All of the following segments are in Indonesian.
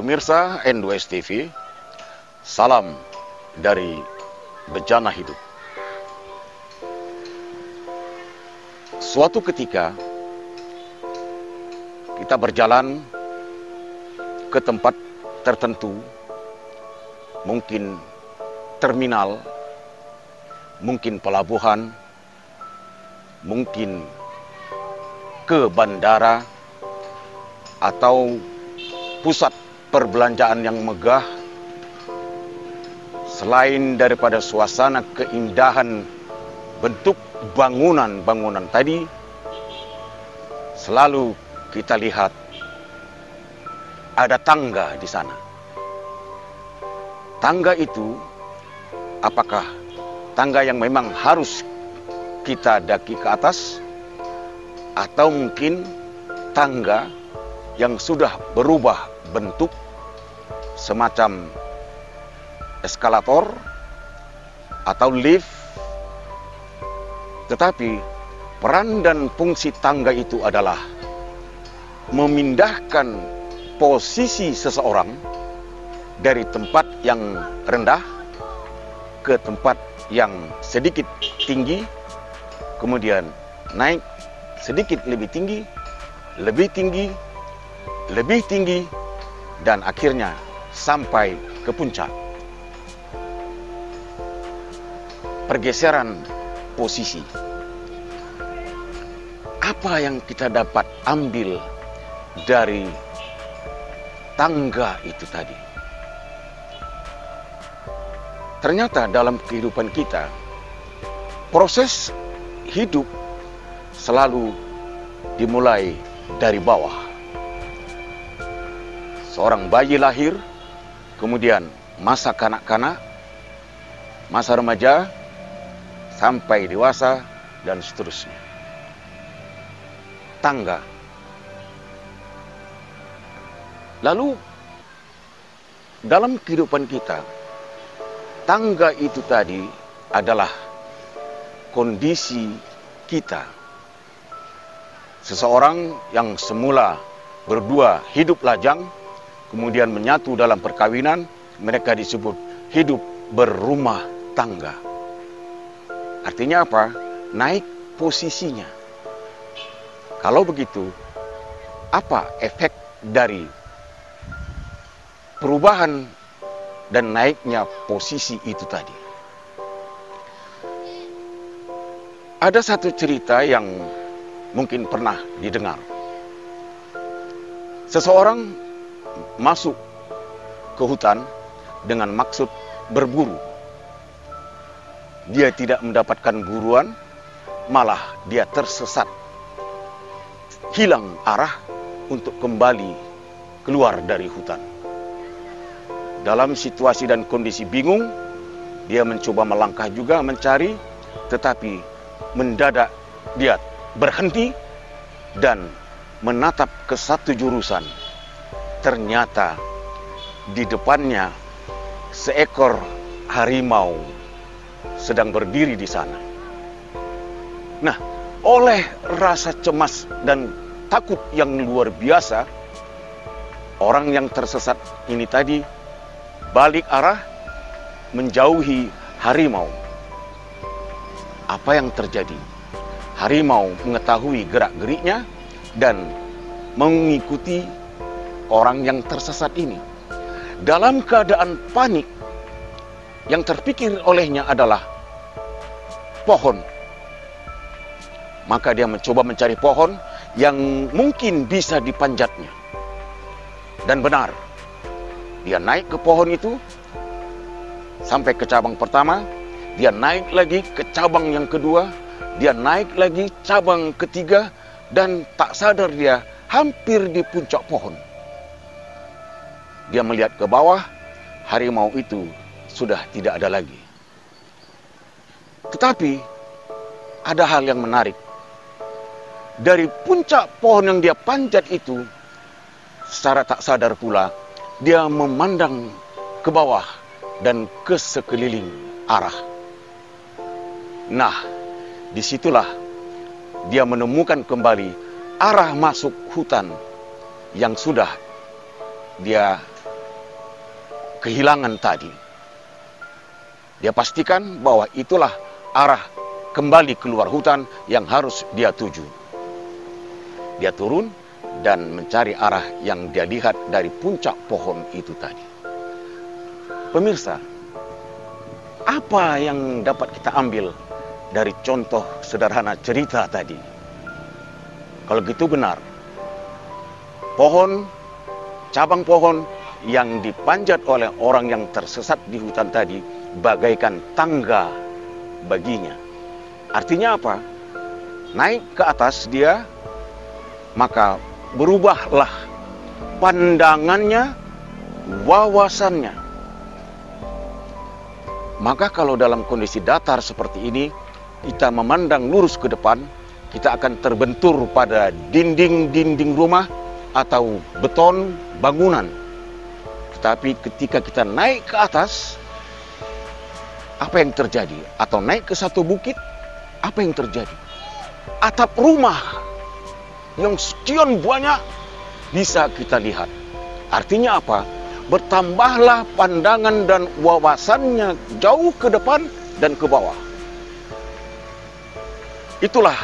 Pemirsa N2S TV, salam dari Bejana Hidup. Suatu ketika, kita berjalan ke tempat tertentu, mungkin terminal, mungkin pelabuhan, mungkin ke bandara, atau pusat perbelanjaan yang megah. Selain daripada suasana keindahan bentuk bangunan-bangunan tadi, selalu kita lihat ada tangga di sana. Tangga itu, apakah tangga yang memang harus kita daki ke atas, atau mungkin tangga yang sudah berubah bentuk semacam eskalator atau lift. Tetapi peran dan fungsi tangga itu adalah memindahkan posisi seseorang dari tempat yang rendah ke tempat yang sedikit tinggi, kemudian naik sedikit lebih tinggi, lebih tinggi, lebih tinggi, dan akhirnya sampai ke puncak. Pergeseran posisi. Apa yang kita dapat ambil dari tangga itu tadi? Ternyata dalam kehidupan kita, proses hidup selalu dimulai dari bawah. Seorang bayi lahir, kemudian masa kanak-kanak, masa remaja, sampai dewasa, dan seterusnya. Tangga. Lalu, dalam kehidupan kita, tangga itu tadi adalah kondisi kita. Seseorang yang semula berdua hidup lajang, kemudian menyatu dalam perkawinan, mereka disebut hidup berumah tangga. Artinya apa? Naik posisinya. Kalau begitu, apa efek dari perubahan dan naiknya posisi itu tadi? Ada satu cerita yang mungkin pernah didengar. Seseorang masuk ke hutan dengan maksud berburu. Dia tidak mendapatkan buruan, malah dia tersesat, hilang arah untuk kembali keluar dari hutan. Dalam situasi dan kondisi bingung, dia mencoba melangkah juga mencari, tetapi mendadak dia berhenti dan menatap ke satu jurusan. Ternyata di depannya seekor harimau sedang berdiri di sana. Nah, oleh rasa cemas dan takut yang luar biasa, orang yang tersesat ini tadi balik arah menjauhi harimau. Apa yang terjadi? Harimau mengetahui gerak-geriknya dan mengikuti orang yang tersesat ini. Dalam keadaan panik, yang terpikir olehnya adalah pohon. Maka dia mencoba mencari pohon yang mungkin bisa dipanjatnya. Dan benar, dia naik ke pohon itu, sampai ke cabang pertama, dia naik lagi ke cabang yang kedua, dia naik lagi cabang ketiga, dan tak sadar dia hampir di puncak pohon. Dia melihat ke bawah, harimau itu sudah tidak ada lagi. Tetapi ada hal yang menarik. Dari puncak pohon yang dia panjat itu, secara tak sadar pula, dia memandang ke bawah dan ke sekeliling arah. Nah, disitulah dia menemukan kembali arah masuk hutan yang sudah dia kehilangan tadi. Dia pastikan bahwa itulah arah kembali keluar hutan yang harus dia tuju. Dia turun dan mencari arah yang dia lihat dari puncak pohon itu tadi. Pemirsa, apa yang dapat kita ambil dari contoh sederhana cerita tadi? Kalau gitu benar, cabang pohon yang dipanjat oleh orang yang tersesat di hutan tadi bagaikan tangga baginya. Artinya apa? Naik ke atas dia, maka berubahlah pandangannya, wawasannya. Maka kalau dalam kondisi datar seperti ini, kita memandang lurus ke depan, kita akan terbentur pada dinding-dinding rumah atau beton bangunan. Tetapi ketika kita naik ke atas, apa yang terjadi? Atau naik ke satu bukit, apa yang terjadi? Atap rumah yang sekian banyak bisa kita lihat. Artinya apa? Bertambahlah pandangan dan wawasannya jauh ke depan dan ke bawah. Itulah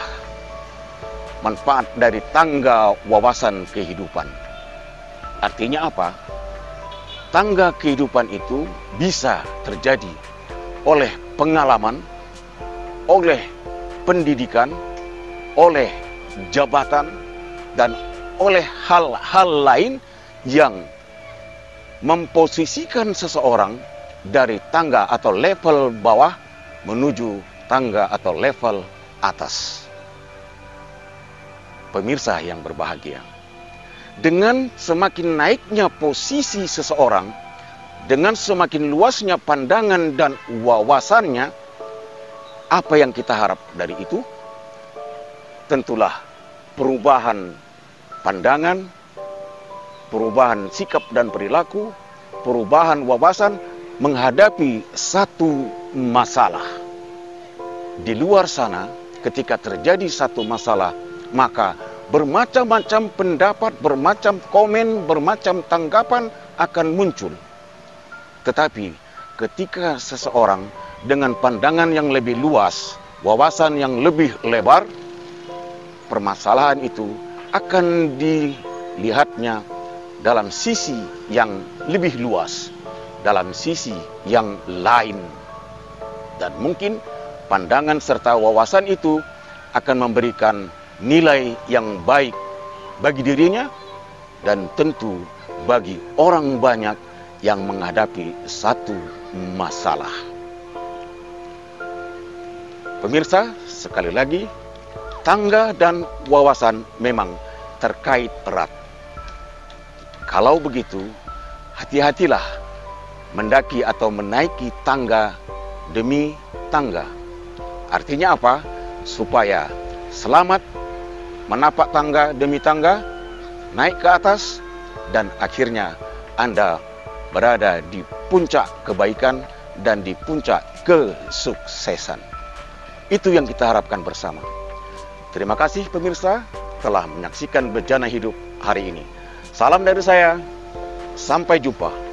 manfaat dari tangga wawasan kehidupan. Artinya apa? Tangga kehidupan itu bisa terjadi oleh pengalaman, oleh pendidikan, oleh jabatan, dan oleh hal-hal lain yang memposisikan seseorang dari tangga atau level bawah menuju tangga atau level atas. Pemirsa yang berbahagia, dengan semakin naiknya posisi seseorang, dengan semakin luasnya pandangan dan wawasannya, apa yang kita harap dari itu? Tentulah perubahan pandangan, perubahan sikap dan perilaku, perubahan wawasan menghadapi satu masalah. Di luar sana, ketika terjadi satu masalah, maka bermacam-macam pendapat, bermacam komen, bermacam tanggapan akan muncul. Tetapi ketika seseorang dengan pandangan yang lebih luas, wawasan yang lebih lebar, permasalahan itu akan dilihatnya dalam sisi yang lebih luas, dalam sisi yang lain. Dan mungkin pandangan serta wawasan itu akan memberikan nilai yang baik bagi dirinya dan tentu bagi orang banyak yang menghadapi satu masalah. Pemirsa, sekali lagi, tangga dan wawasan memang terkait erat. Kalau begitu, hati-hatilah mendaki atau menaiki tangga demi tangga. Artinya apa? Supaya selamat menapak tangga demi tangga, naik ke atas, dan akhirnya Anda berada di puncak kebaikan dan di puncak kesuksesan. Itu yang kita harapkan bersama. Terima kasih pemirsa telah menyaksikan Bejana Hidup hari ini. Salam dari saya, sampai jumpa.